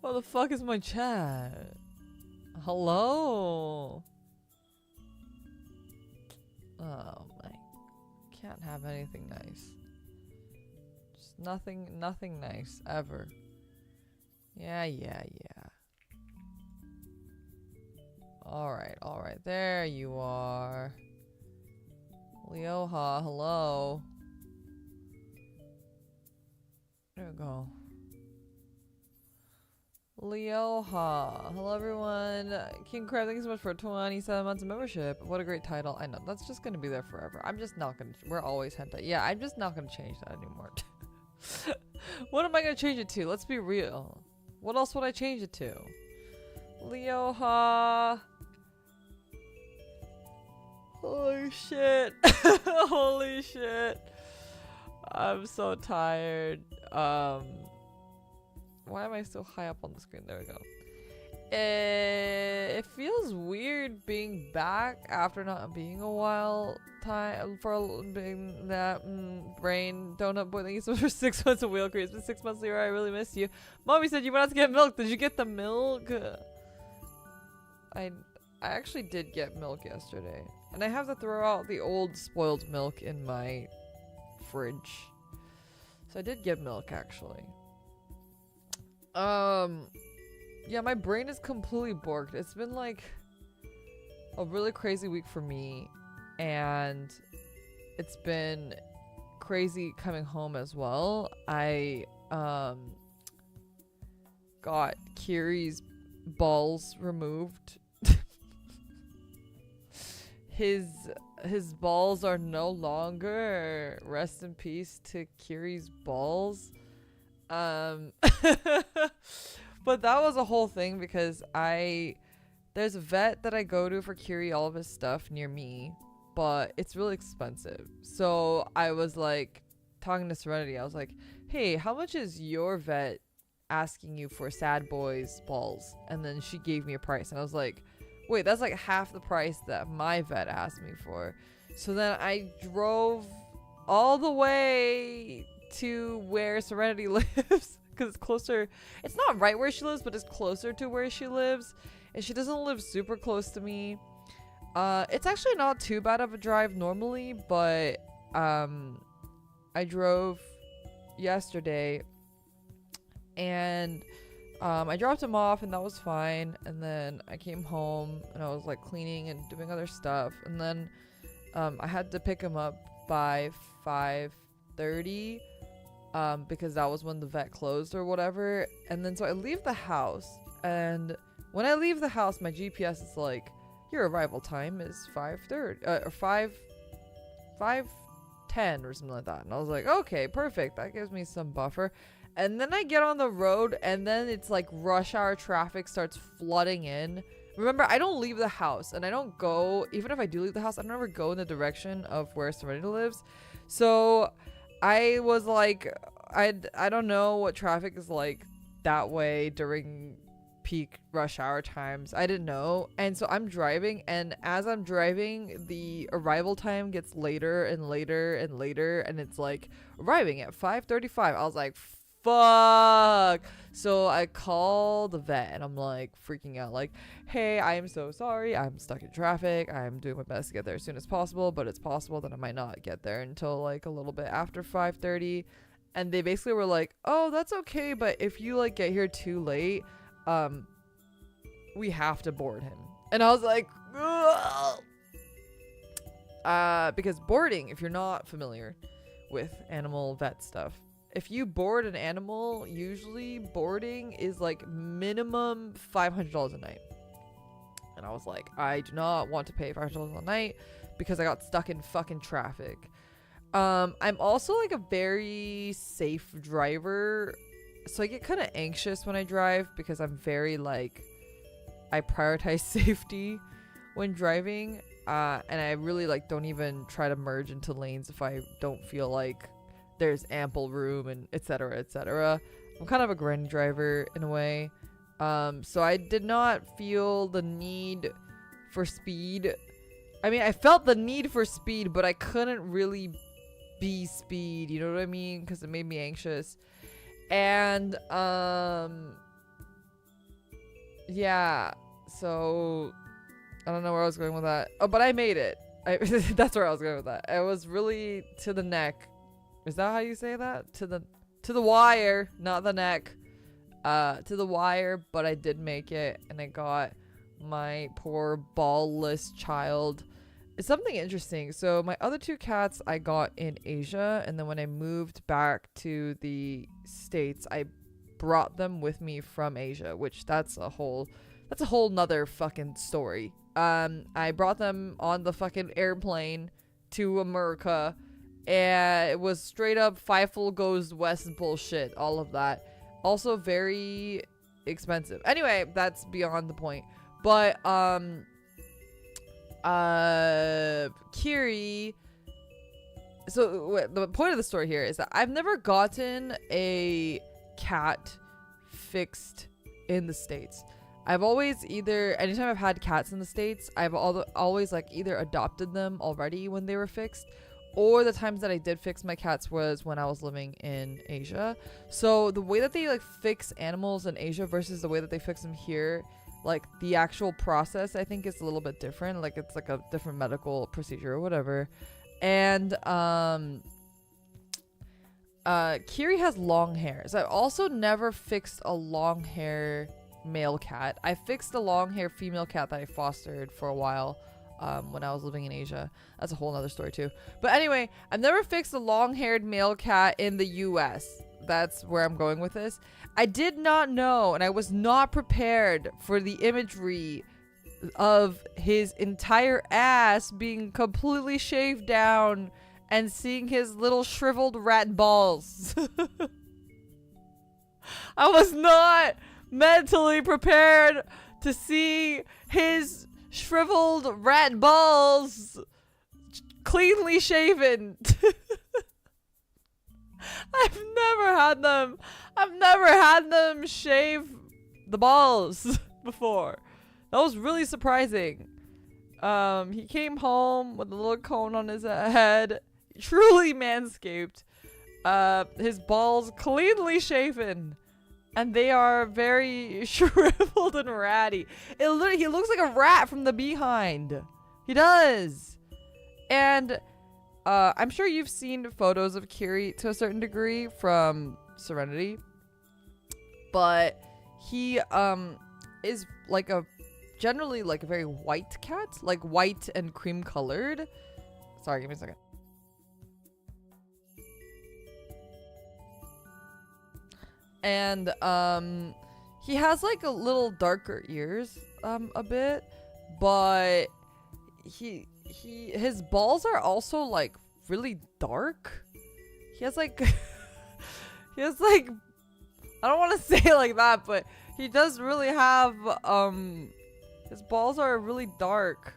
What the fuck is my chat? Hello? Oh my. Can't have anything nice. Just nothing nice ever. Yeah. Alright. There you are. Leoha, hello. There we go. Leoha. Hello everyone. King Crab, thank you so much for 27 months of membership. What a great title. I know, that's just gonna be there forever. I'm just not gonna, we're always hentai. Yeah, I'm just not gonna change that anymore. What am I gonna change it to? Let's be real. What else would I change it to? Leoha. Holy shit. Holy shit. I'm so tired. Why am I so high up on the screen? There we go. It feels weird being back after not being a while time for being that brain donut boy. Thank you so much for 6 months of wheel crease. It's been 6 months later. I really miss you. Mommy said you went out to get milk. Did you get the milk? I actually did get milk yesterday, and I have to throw out the old spoiled milk in my fridge. So I did get milk actually. Yeah, my brain is completely borked. It's been like a really crazy week for me, and it's been crazy coming home as well. I got Kiri's balls removed. His balls are no longer. Rest in peace to Kiri's balls. But that was a whole thing because there's a vet that I go to for Kiri all of his stuff near me, but it's really expensive. So I was like talking to Serenity. I was like, hey, how much is your vet asking you for sad boy's balls? And then she gave me a price, and I was like, wait, that's like half the price that my vet asked me for. So then I drove all the way to where Serenity lives because it's closer. It's not right where she lives, but it's closer to where she lives, and she doesn't live super close to me. It's actually not too bad of a drive normally, but I drove yesterday, and I dropped him off, and that was fine. And then I came home, and I was like cleaning and doing other stuff, and then I had to pick him up by 5:30 because that was when the vet closed or whatever. And then so I leave the house, and when I leave the house, my GPS is like, your arrival time is 5:30 or 5:10 or something like that. And I was like, okay, perfect, that gives me some buffer. And then I get on the road, and then it's like rush hour traffic starts flooding in. Remember, I don't leave the house, and I don't go, even if I do leave the house, I never go in the direction of where Serenity lives. So I was like, I don't know what traffic is like that way during peak rush hour times. I didn't know. And so I'm driving, and as I'm driving, the arrival time gets later and later and later, and it's like arriving at 5:35. I was like, fuck. So I call the vet, and I'm like freaking out, like, hey, I am so sorry, I'm stuck in traffic, I'm doing my best to get there as soon as possible, but it's possible that I might not get there until like a little bit after 5:30. And they basically were like, oh, that's okay, but if you like get here too late, we have to board him. And I was like, because boarding, if you're not familiar with animal vet stuff, if you board an animal, usually boarding is like minimum $500 a night. And I was like, I do not want to pay $500 a night because I got stuck in fucking traffic. I'm also like a very safe driver, so I get kind of anxious when I drive because I'm very like, I prioritize safety when driving, and I really like don't even try to merge into lanes if I don't feel like there's ample room, and etc etc. I'm kind of a granny driver in a way, so I did not feel the need for speed. I mean, I felt the need for speed, but I couldn't really bee speed, you know what I mean? Because it made me anxious. And yeah, so I don't know where I was going with that. Oh, but I made it. That's where I was going with that. I was really to the neck. Is that how you say that? To the wire, not the neck. To the wire, but I did make it, and I got my poor ballless child. It's something interesting. So my other 2 cats I got in Asia, and then when I moved back to the States, I brought them with me from Asia, which that's a whole nother fucking story. I brought them on the fucking airplane to America, and it was straight up Fievel Goes West bullshit, all of that. Also very expensive. Anyway, that's beyond the point. But Kiri, so the point of the story here is that I've never gotten a cat fixed in the States. I've always anytime I've had cats in the States, I've always like either adopted them already when they were fixed, or the times that I did fix my cats was when I was living in Asia. So the way that they like fix animals in Asia versus the way that they fix them here, like the actual process, I think is a little bit different. Like it's like a different medical procedure or whatever. And Kiri has long hair. So I've also never fixed a long hair male cat. I fixed a long hair female cat that I fostered for a while when I was living in Asia. That's a whole nother story too. But anyway, I've never fixed a long-haired male cat in the US. That's where I'm going with this. I did not know, and I was not prepared for the imagery of his entire ass being completely shaved down and seeing his little shriveled rat balls. I was not mentally prepared to see his shriveled rat balls cleanly shaven. I've never had them shave the balls before. That was really surprising. He came home with a little cone on his head, truly manscaped. His balls cleanly shaven. And they are very shriveled and ratty. He looks like a rat from the behind. He does. And I'm sure you've seen photos of Kiri to a certain degree from Serenity. But he is like generally like a very white cat. Like white and cream colored. Sorry, give me a second. And he has like a little darker ears a bit, but his balls are also like really dark. He has like I don't want to say it like that, but he does really have his balls are really dark.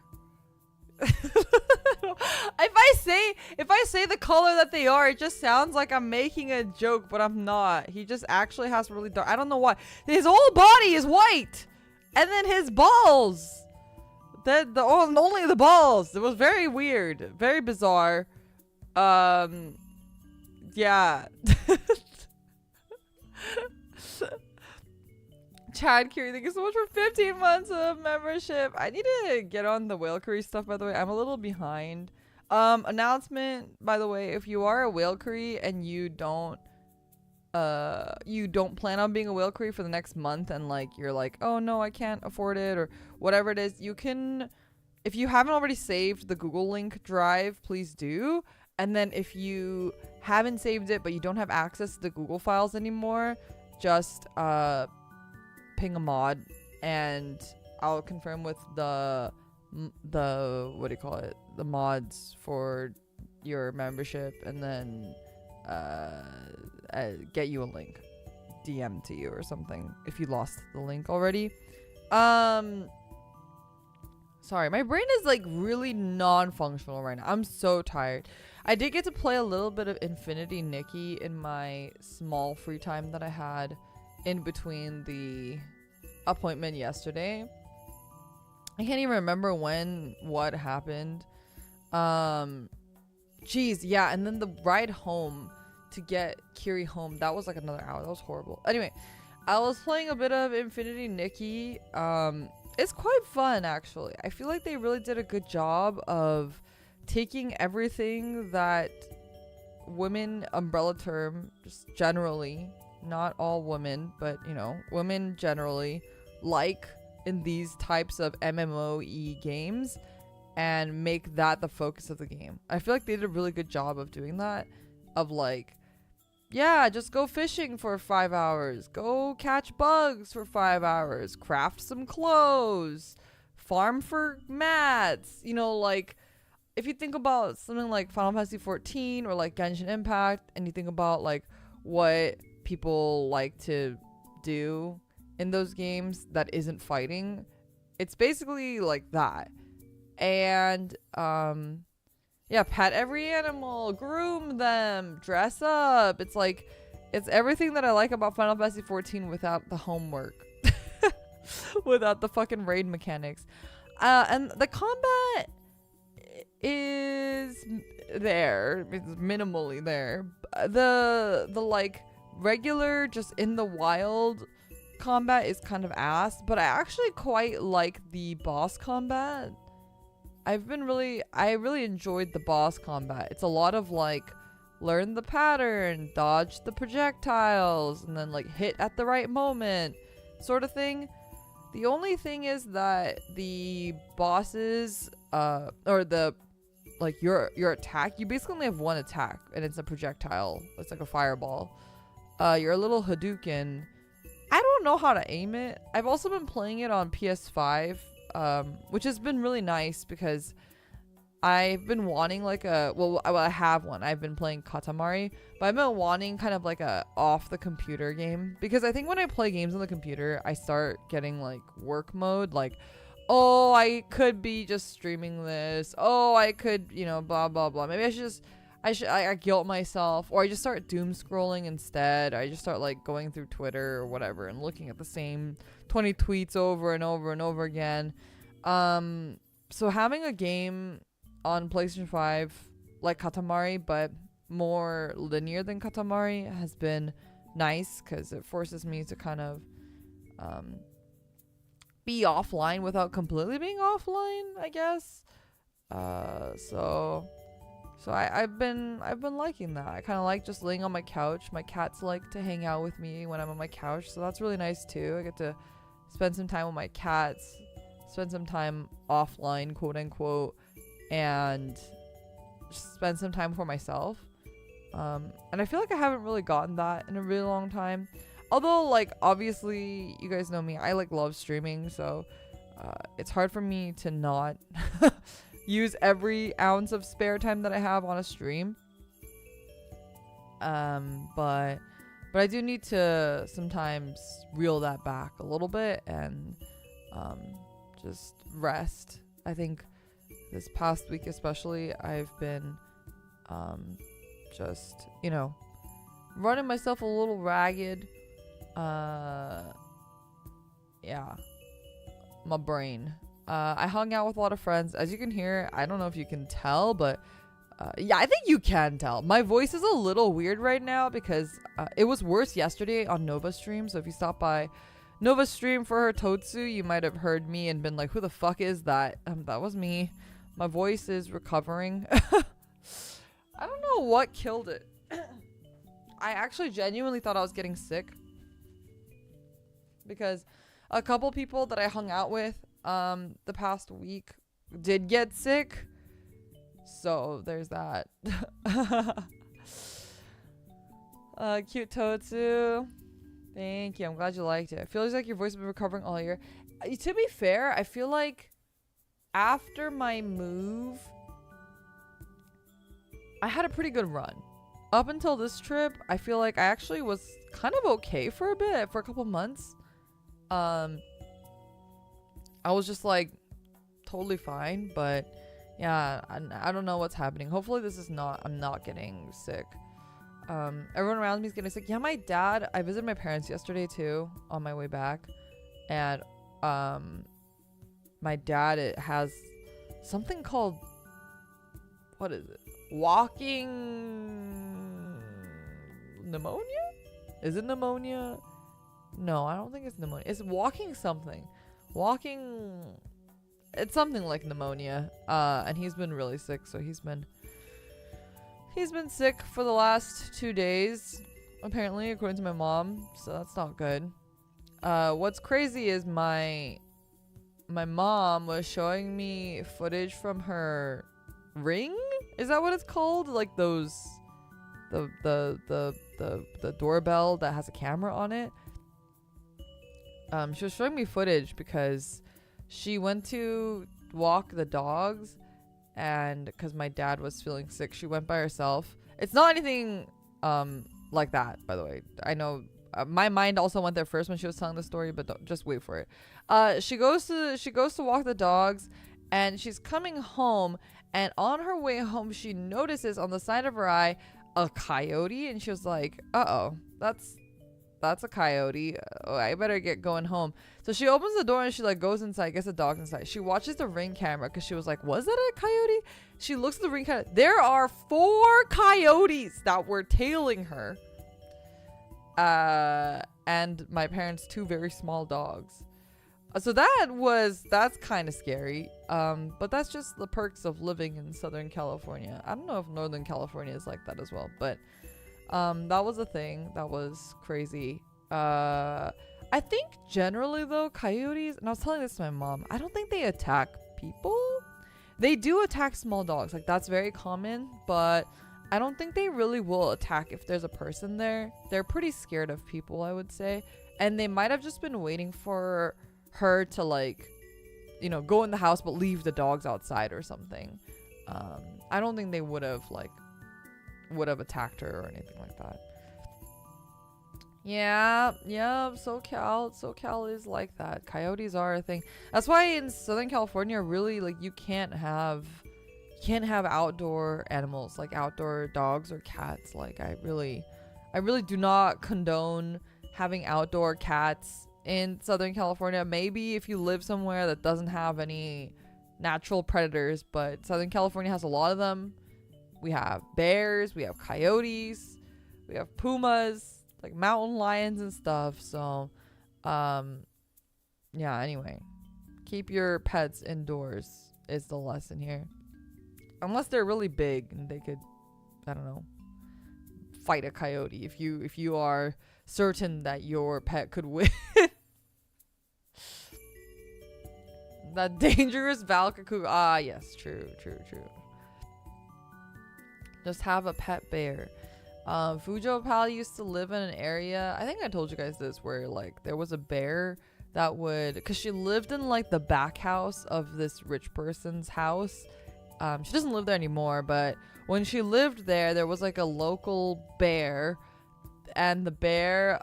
If I say the color that they are, it just sounds like I'm making a joke, but I'm not. He just actually has really dark. I don't know why. His whole body is white, and then his balls, only the balls. It was very weird, very bizarre. Yeah. Chad Curie, thank you so much for 15 months of membership. I need to get on the whale curry stuff, by the way. I'm a little behind. Announcement, by the way, if you are a whale curry and you don't plan on being a whale curry for the next month, and like you're like, oh no, I can't afford it, or whatever it is, you can, if you haven't already saved the Google link drive, please do. And then if you haven't saved it but you don't have access to the Google files anymore, just ping a mod and I'll confirm with the what do you call it, the mods for your membership, and then get you a link, DM to you or something if you lost the link already. Sorry, my brain is like really non-functional right now. I'm so tired. I did get to play a little bit of Infinity Nikki in my small free time that I had in between the appointment yesterday. I can't even remember what happened. Jeez, yeah, and then the ride home to get Kiri home, that was like another hour. That was horrible. Anyway, I was playing a bit of Infinity Nikki. It's quite fun, actually. I feel like they really did a good job of taking everything that women, umbrella term, just generally, not all women, but you know, women generally like in these types of MMOE games, and make that the focus of the game. I feel like they did a really good job of doing that, of like, yeah, just go fishing for 5 hours, go catch bugs for 5 hours, craft some clothes, farm for mats, you know, like, if you think about something like Final Fantasy 14 or like Genshin Impact, and you think about like what people like to do in those games that isn't fighting, it's basically like that. And yeah, pet every animal, groom them, dress up. It's like, it's everything that I like about Final Fantasy 14 without the homework. Without the fucking raid mechanics. And the combat is there. It's minimally there. The like regular just in the wild combat is kind of ass, but I actually quite like the boss combat. I really enjoyed the boss combat. It's a lot of like learn the pattern, dodge the projectiles, and then like hit at the right moment sort of thing. The only thing is that the bosses or the like your attack, you basically only have one attack, and it's a projectile. It's like a fireball. Your little Hadouken, I don't know how to aim it. I've also been playing it on PS5, which has been really nice because I've been wanting like I have one. I've been playing Katamari, but I've been wanting kind of like a off the computer game, because I think when I play games on the computer, I start getting like work mode, like, oh, I could be just streaming this. Oh, I could, you know, blah, blah, blah. Maybe I guilt myself, or I just start doom scrolling instead. I just start like going through Twitter or whatever and looking at the same 20 tweets over and over and over again. So having a game on PlayStation 5 like Katamari, but more linear than Katamari, has been nice, because it forces me to kind of be offline without completely being offline, I guess. So I've been liking that. I kind of like just laying on my couch. My cats like to hang out with me when I'm on my couch, so that's really nice too. I get to spend some time with my cats, spend some time offline, quote unquote, and spend some time for myself. And I feel like I haven't really gotten that in a really long time. Although, like, obviously, you guys know me, I like love streaming, so it's hard for me to not use every ounce of spare time that I have on a stream. But I do need to sometimes reel that back a little bit and just rest. I think this past week especially, I've been just, you know, running myself a little ragged. Yeah, my brain. I hung out with a lot of friends. As you can hear, I don't know if you can tell, but yeah, I think you can tell. My voice is a little weird right now because it was worse yesterday on Nova's stream. So if you stop by Nova's stream for her Totsu, you might have heard me and been like, who the fuck is that? That was me. My voice is recovering. I don't know what killed it. I actually genuinely thought I was getting sick, because a couple people that I hung out with the past week did get sick. So there's that. Cute Totsu. Thank you. I'm glad you liked it. It feels like your voice has been recovering all year. To be fair, I feel like after my move, I had a pretty good run. Up until this trip, I feel like I actually was kind of okay for a bit, for a couple months. I was just like totally fine, but yeah, I don't know what's happening. Hopefully this is I'm not getting sick. Everyone around me is getting sick. Yeah, my dad, I visited my parents yesterday too on my way back, and my dad, it has something called, what is it? walking pneumonia. Is it pneumonia? No, I don't think it's pneumonia. It's walking something. Walking. It's something like pneumonia. And he's been really sick, so he's been sick for the last 2 days, apparently, according to my mom. So that's not good. What's crazy is my mom was showing me footage from her Ring. Is that what it's called? Like those, the doorbell that has a camera on it. She was showing me footage because she went to walk the dogs, and because my dad was feeling sick, she went by herself. It's not anything like that, by the way. I know my mind also went there first when she was telling the story, but don't, just wait for it. She goes to walk the dogs, and she's coming home, and on her way home she notices on the side of her eye a coyote, and she was like, uh-oh, that's a coyote. Oh, I better get going home. So she opens the door and she like goes inside, gets the dog inside. She watches the Ring camera because she was like, was that a coyote? She looks at the Ring camera. There are 4 coyotes that were tailing her. And my parents' 2 very small dogs. So that's kind of scary. But that's just the perks of living in Southern California. I don't know if Northern California is like that as well, but that was a thing. That was crazy. I think generally though, coyotes, and I was telling this to my mom, I don't think they attack people. They do attack small dogs. Like that's very common, but I don't think they really will attack if there's a person there. They're pretty scared of people, I would say. And they might have just been waiting for her to like, you know, go in the house but leave the dogs outside or something. I don't think they would have attacked her or anything like that. Yeah, SoCal is like that. Coyotes are a thing. That's why in Southern California, really, like, you can't have outdoor animals, like outdoor dogs or cats. Like, I really do not condone having outdoor cats in Southern California. Maybe if you live somewhere that doesn't have any natural predators, but Southern California has a lot of them. We have bears, we have coyotes, we have pumas, like mountain lions and stuff. So, yeah, anyway, keep your pets indoors is the lesson here. Unless they're really big and they could, I don't know, fight a coyote. If you are certain that your pet could win. That dangerous Valkaku. Ah, yes, true. Just have a pet bear. Fujo Pal used to live in an area, I think I told you guys this, where like there was a bear that would, because she lived in like the back house of this rich person's house. She doesn't live there anymore, but when she lived there, there was like a local bear, and the bear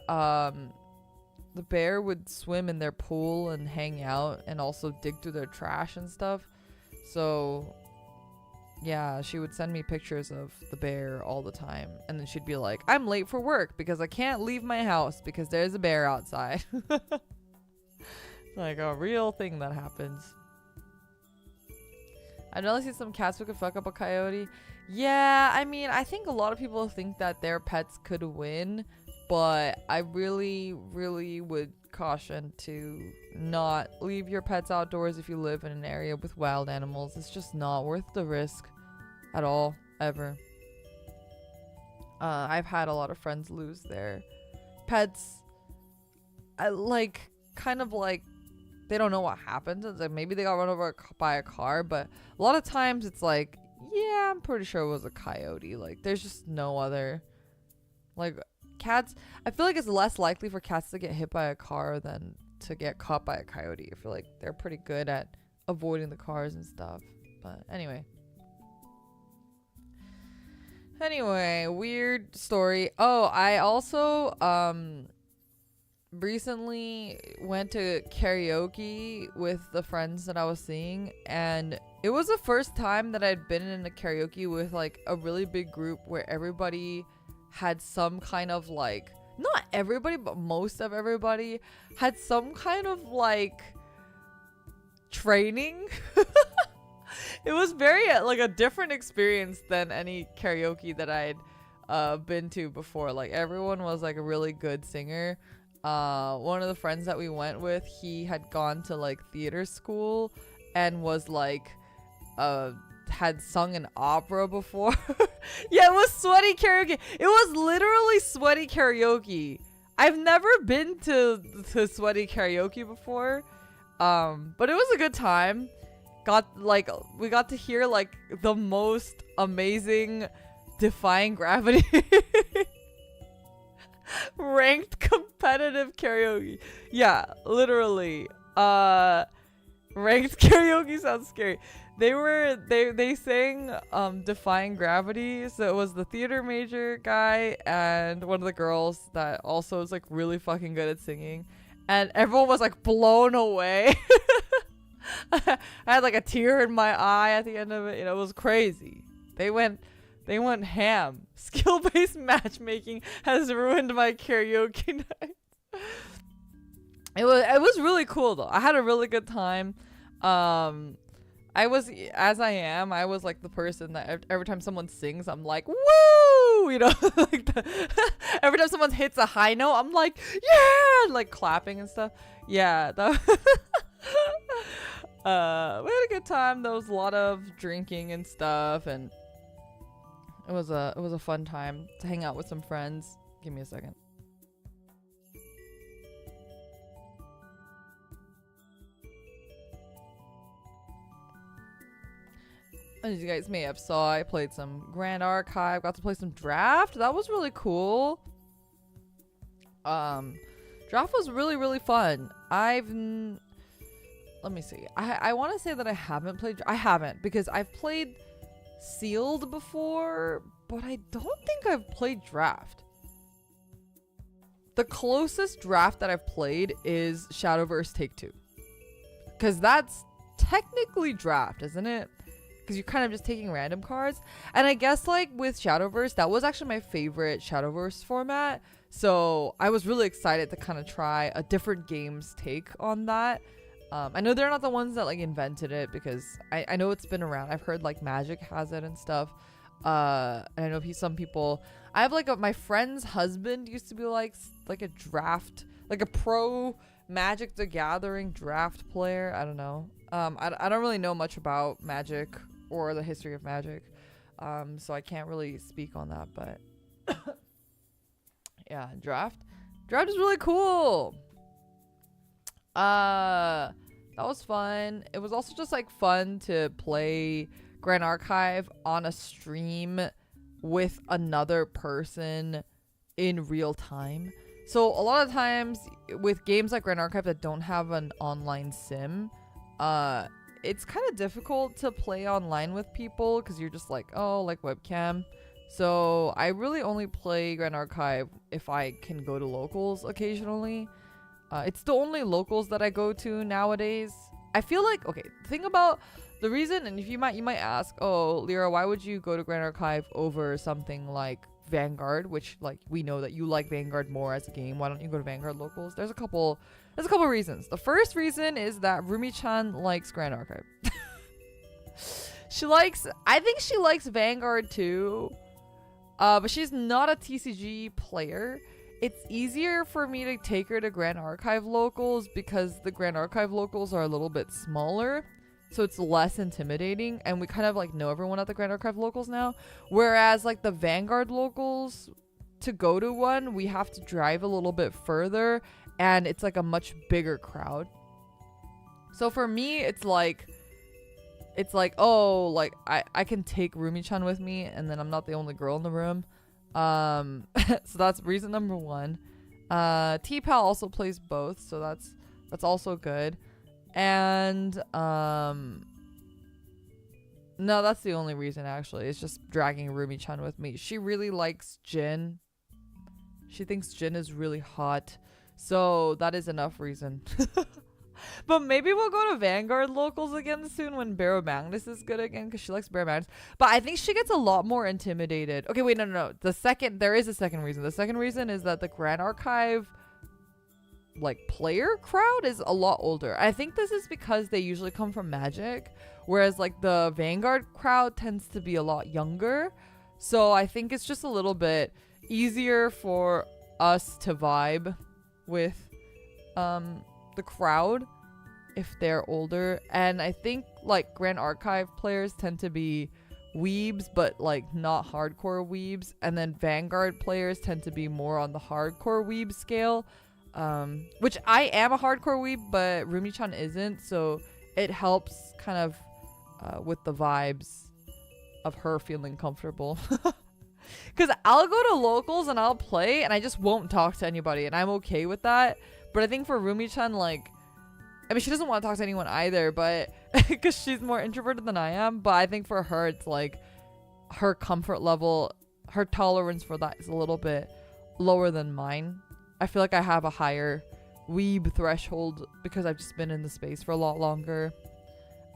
would swim in their pool and hang out and also dig through their trash and stuff. So yeah, she would send me pictures of the bear all the time. And then she'd be like, I'm late for work because I can't leave my house because there's a bear outside. Like a real thing that happens. I'd really see some cats who could fuck up a coyote. Yeah, I mean, I think a lot of people think that their pets could win. But I really, really would caution to not leave your pets outdoors if you live in an area with wild animals. It's just not worth the risk at all, ever. I've had a lot of friends lose their pets. Kind of like, they don't know what happened. It's like maybe they got run over by a car, but a lot of times it's like, yeah, I'm pretty sure it was a coyote. Like, there's just no other, like, cats, I feel like it's less likely for cats to get hit by a car than to get caught by a coyote. I feel like they're pretty good at avoiding the cars and stuff. But anyway, weird story. Oh, I also recently went to karaoke with the friends that I was seeing, and it was the first time that I'd been in a karaoke with like a really big group where everybody had some kind of like, not everybody, but most of everybody had some kind of like training. It was very like a different experience than any karaoke that I'd been to before. Like everyone was like a really good singer. One of the friends that we went with, he had gone to like theater school and was like had sung an opera before. Yeah, it was sweaty karaoke. It was literally sweaty karaoke. I've never been to sweaty karaoke before. But it was a good time. We got to hear like the most amazing defying gravity ranked competitive karaoke. Yeah, literally. Ranked karaoke sounds scary. They sang Defying Gravity, so it was the theater major guy and one of the girls that also is like really fucking good at singing, and everyone was like blown away. I had like a tear in my eye at the end of it. You know, it was crazy. They went ham. Skill-based matchmaking has ruined my karaoke night. It was really cool though. I had a really good time. I was like the person that every time someone sings, I'm like, woo, you know, like every time someone hits a high note, I'm like, yeah, like clapping and stuff. Yeah, we had a good time. There was a lot of drinking and stuff, and it was a fun time to hang out with some friends. Give me a second. As you guys may have saw, I played some Grand Archive, got to play some Draft. That was really cool. Draft was really, really fun. Let me see. I want to say that I haven't played... I haven't, because I've played Sealed before, but I don't think I've played Draft. The closest Draft that I've played is Shadowverse Take-Two. Because that's technically Draft, isn't it? Because you're kind of just taking random cards. And I guess like with Shadowverse, that was actually my favorite Shadowverse format. So I was really excited to kind of try a different game's take on that. I know they're not the ones that like invented it, because I know it's been around. I've heard like Magic has it and stuff. And I know some people, I have like my friend's husband used to be like a draft, like a pro Magic the Gathering draft player. I don't know. I don't really know much about Magic or the history of Magic. So I can't really speak on that, but yeah, Draft is really cool. That was fun. It was also just like fun to play Grand Archive on a stream with another person in real time. So a lot of times with games like Grand Archive that don't have an online sim, it's kind of difficult to play online with people because you're just like, oh, like webcam. So I really only play Grand Archive if I can go to locals occasionally. It's the only locals that I go to nowadays. I feel like, okay, think about the reason, and if you might ask, oh, Lyra, why would you go to Grand Archive over something like Vanguard, which like we know that you like Vanguard more as a game. Why don't you go to Vanguard locals? There's a couple reasons. The first reason is that Rumi-chan likes Grand Archive. I think she likes Vanguard too. But she's not a TCG player. It's easier for me to take her to Grand Archive locals because the Grand Archive locals are a little bit smaller. So it's less intimidating, and we kind of like know everyone at the Grand Archive locals now. Whereas like the Vanguard locals, to go to one, we have to drive a little bit further, and it's like a much bigger crowd. So for me, it's like, oh, like I can take Rumi-chan with me, and then I'm not the only girl in the room. So that's reason number one. T-Pal also plays both, so that's also good. And no, that's the only reason actually. It's just dragging Rumi-chan with me. She really likes Jin. She thinks Jin is really hot. So that is enough reason. But maybe we'll go to Vanguard locals again soon when Barrow Magnus is good again, because she likes Barrow Magnus. But I think she gets a lot more intimidated. Okay, wait, no. There is a second reason. The second reason is that the Grand Archive like player crowd is a lot older. I think this is because they usually come from Magic, whereas like the Vanguard crowd tends to be a lot younger. So I think it's just a little bit easier for us to vibe with the crowd if they're older. And I think like Grand Archive players tend to be weebs, but like not hardcore weebs, and then Vanguard players tend to be more on the hardcore weeb scale, which I am a hardcore weeb, but Rumi-chan isn't, so it helps kind of with the vibes of her feeling comfortable. Because I'll go to locals and I'll play and I just won't talk to anybody, and I'm okay with that. But I think for Rumi-chan, like, I mean, she doesn't want to talk to anyone either, but because she's more introverted than I am. But I think for her, it's like her comfort level, her tolerance for that is a little bit lower than mine. I feel like I have a higher weeb threshold because I've just been in the space for a lot longer.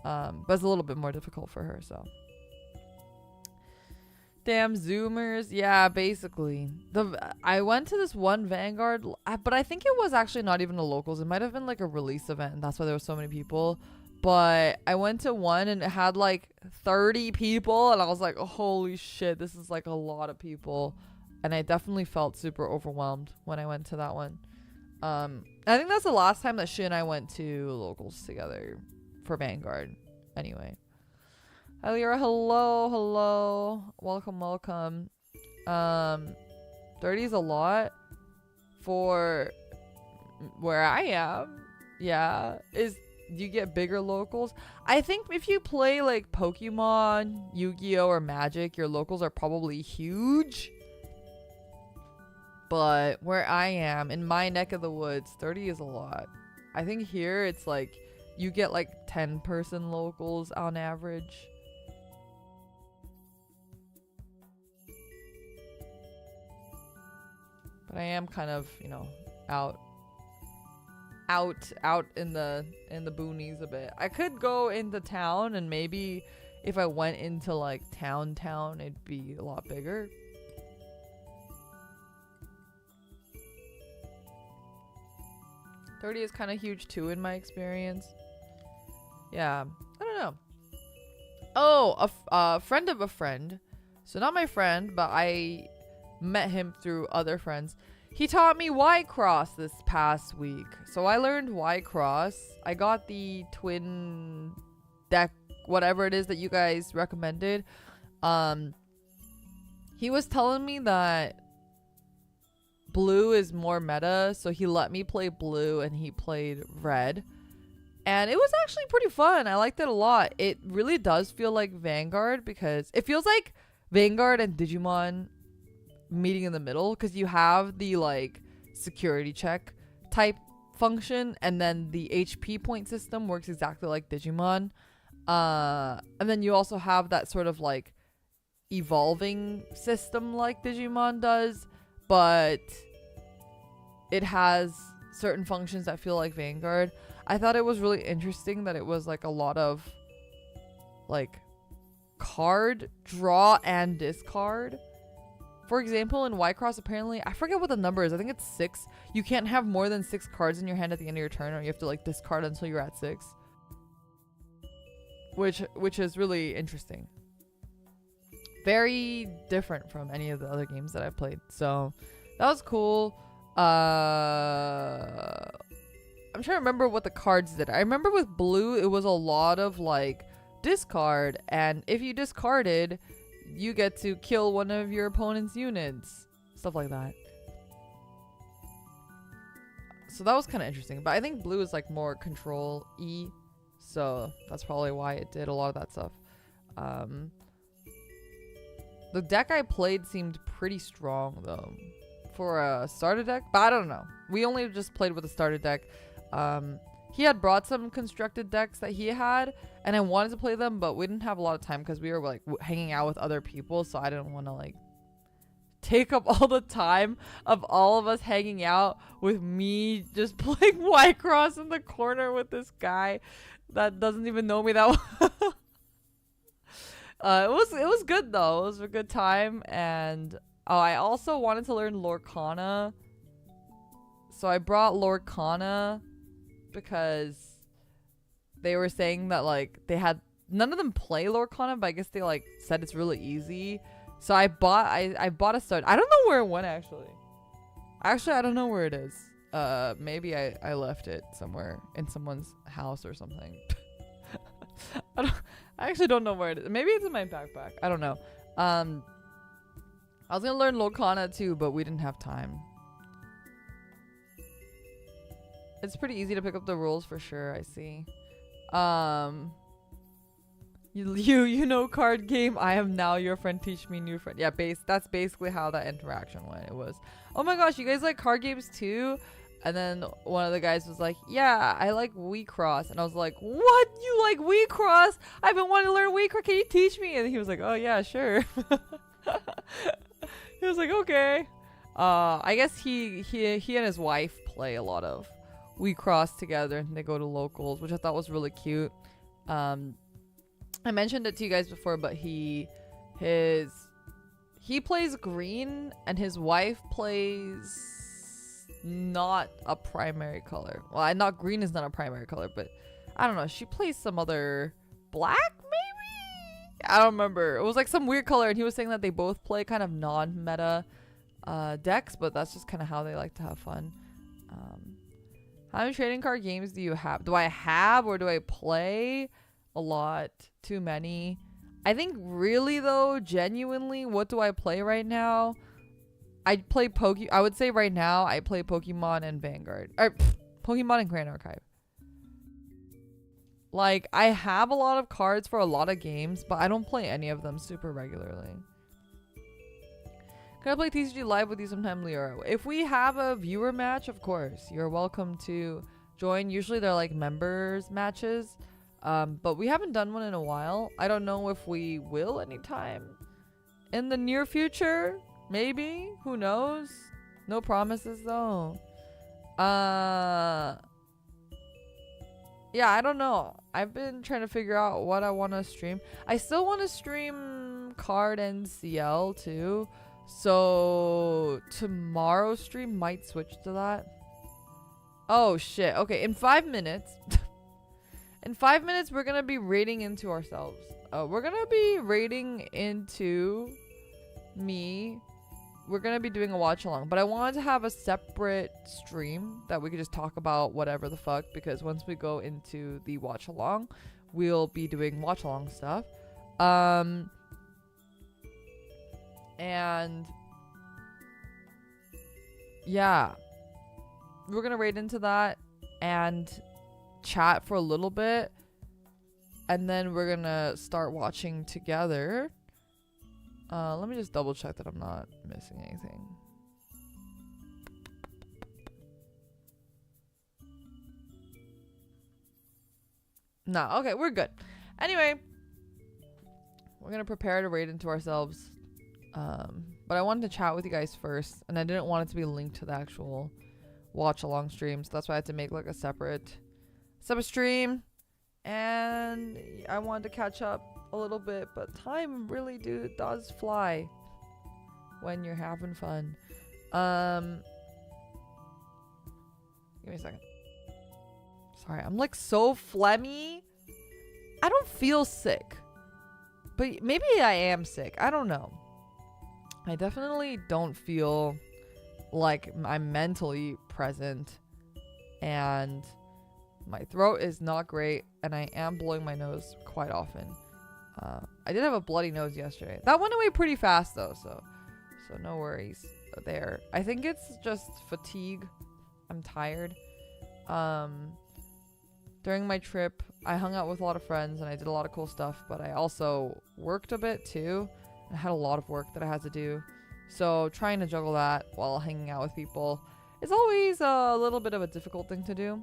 But it's a little bit more difficult for her, so. Damn Zoomers. Yeah, basically. I went to this one Vanguard, but I think it was actually not even a locals. It might have been like a release event, and that's why there were so many people. But I went to one and it had like 30 people, and I was like, oh, holy shit, this is like a lot of people. And I definitely felt super overwhelmed when I went to that one. I think that's the last time that she and I went to locals together for Vanguard. Anyway. Alira, hello. Welcome. 30 is a lot for where I am. Yeah. You get bigger locals. I think if you play like Pokemon, Yu-Gi-Oh, or Magic, your locals are probably huge. But where I am, in my neck of the woods, 30 is a lot. I think here it's like you get like 10-person locals on average. But I am kind of, you know, out in the boonies a bit. I could go into town, and maybe if I went into like town, it'd be a lot bigger. $30 is kind of huge too in my experience. Yeah, I don't know. Oh, a friend of a friend. So not my friend, but I met him through other friends. He taught me Y-Cross this past week. So I learned Y-Cross. I got the twin deck, whatever it is that you guys recommended. He was telling me that blue is more meta, so he let me play blue and he played red. And it was actually pretty fun. I liked it a lot. It really does feel like Vanguard, because it feels like Vanguard and Digimon meeting in the middle, because you have the like security check type function, and then the HP point system works exactly like Digimon, and then you also have that sort of like evolving system like Digimon does, but it has certain functions that feel like Vanguard. I thought it was really interesting that it was like a lot of like card draw and discard. For example, in Y-Cross, apparently, I forget what the number is. I think it's 6. You can't have more than 6 cards in your hand at the end of your turn, or you have to like discard until you're at 6. Which is really interesting. Very different from any of the other games that I've played. So that was cool. I'm trying to remember what the cards did. I remember with blue, it was a lot of like discard, and if you discarded, you get to kill one of your opponent's units. Stuff like that. So that was kind of interesting. But I think blue is like more control E. So that's probably why it did a lot of that stuff. The deck I played seemed pretty strong though. For a starter deck. But I don't know. We only just played with a starter deck. He had brought some constructed decks that he had, and I wanted to play them, but we didn't have a lot of time because we were like hanging out with other people, so I didn't want to like take up all the time of all of us hanging out with me just playing Y-Cross in the corner with this guy that doesn't even know me that well. It was good though. It was a good time, and I also wanted to learn Lorcana. So I brought Lord Kana because they were saying that like they had none of them play Lord Kana, but I guess they like said it's really easy. So I bought a start. I don't know where it went actually. Actually, I don't know where it is. Maybe I left it somewhere in someone's house or something. I actually don't know where it is. Maybe it's in my backpack. I don't know. I was gonna learn Lord Kana too, but we didn't have time. It's pretty easy to pick up the rules for sure. I see. You know card game. I am now your friend. Teach me new friend. Yeah, that's basically how that interaction went. It was, oh my gosh, you guys like card games too? And then one of the guys was like, yeah, I like Wii Cross. And I was like, what? You like Wii Cross? I've been wanting to learn Wii Cross. Can you teach me? And he was like, oh yeah, sure. He was like, okay. I guess he and his wife play a lot of Wii Cross together, and they go to locals, which I thought was really cute. I mentioned it to you guys before, but he plays green and his wife plays not a primary color. Well, not green is not a primary color, but I don't know. She plays some other black, maybe? I don't remember. It was like some weird color, and he was saying that they both play kind of non-meta decks, but that's just kind of how they like to have fun. How many trading card games do you have? Do I have or do I play? A lot. Too many. I think really though, genuinely, what do I play right now? I would say right now I play Pokemon and Vanguard. Or Pokemon and Grand Archive. Like, I have a lot of cards for a lot of games, but I don't play any of them super regularly. Can I play TCG live with you sometime, Leora? If we have a viewer match, of course. You're welcome to join. Usually they're like members matches. But we haven't done one in a while. I don't know if we will anytime in the near future. Maybe. Who knows? No promises though. Yeah, I don't know. I've been trying to figure out what I want to stream. I still want to stream card and CL too. So tomorrow's stream might switch to that. Oh shit. Okay, in 5 minutes. In 5 minutes, we're going to be raiding into ourselves. We're going to be raiding into me. We're going to be doing a watch along. But I wanted to have a separate stream that we could just talk about whatever the fuck. Because once we go into the watch along, we'll be doing watch along stuff. And yeah. We're going to raid into that. And chat for a little bit, and then we're gonna start watching together. Let me just double check that I'm not missing anything. No, okay, we're good. Anyway, we're gonna prepare to raid into ourselves, but I wanted to chat with you guys first, and I didn't want it to be linked to the actual watch along stream, so that's why I had to make like a separate stream, and I wanted to catch up a little bit, but time really does fly when you're having fun. Give me a second. Sorry, I'm like so phlegmy. I don't feel sick, but maybe I am sick. I don't know. I definitely don't feel like I'm mentally present, and my throat is not great, and I am blowing my nose quite often. I did have a bloody nose yesterday. That went away pretty fast though, so no worries there. I think it's just fatigue. I'm tired. During my trip, I hung out with a lot of friends and I did a lot of cool stuff, but I also worked a bit too. I had a lot of work that I had to do. So trying to juggle that while hanging out with people is always a little bit of a difficult thing to do.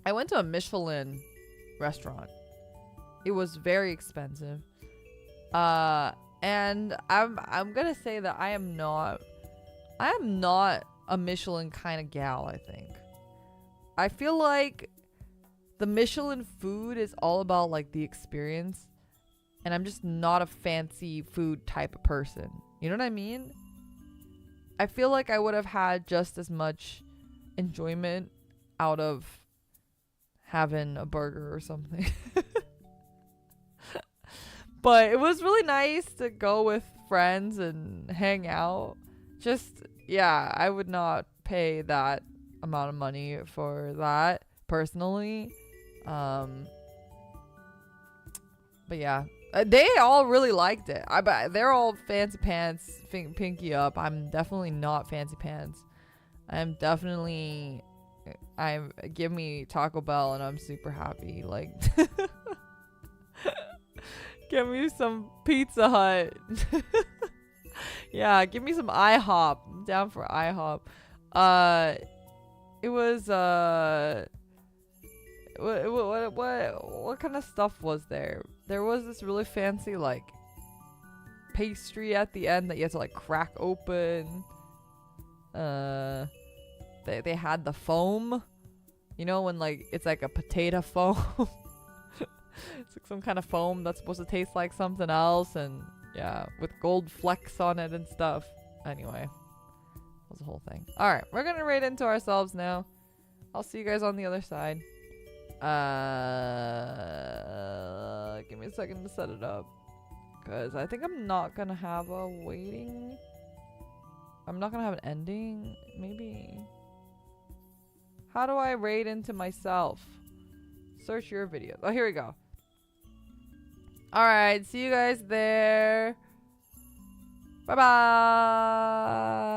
I went to a Michelin restaurant. It was very expensive. And I'm gonna say that I am not a Michelin kind of gal, I think. I feel like the Michelin food is all about like the experience, and I'm just not a fancy food type of person. You know what I mean? I feel like I would have had just as much enjoyment out of having a burger or something. But it was really nice to go with friends and hang out. Just, yeah, I would not pay that amount of money for that personally. But yeah, they all really liked it. They're all fancy pants, pinky up. I'm definitely not fancy pants. I'm give me Taco Bell and I'm super happy. Like, give me some Pizza Hut. Yeah, give me some IHOP. I'm down for IHOP. It was what kind of stuff was there? There was this really fancy like pastry at the end that you had to like crack open. They had the foam, you know, when like it's like a potato foam. It's like some kind of foam that's supposed to taste like something else, and yeah, with gold flecks on it and stuff. Anyway, that was the whole thing. All right, we're gonna raid into ourselves now. I'll see you guys on the other side. Give me a second to set it up, because I think I'm not gonna have a waiting. I'm not gonna have an ending. Maybe. How do I raid into myself? Search your videos. Oh, here we go. Alright, see you guys there. Bye-bye.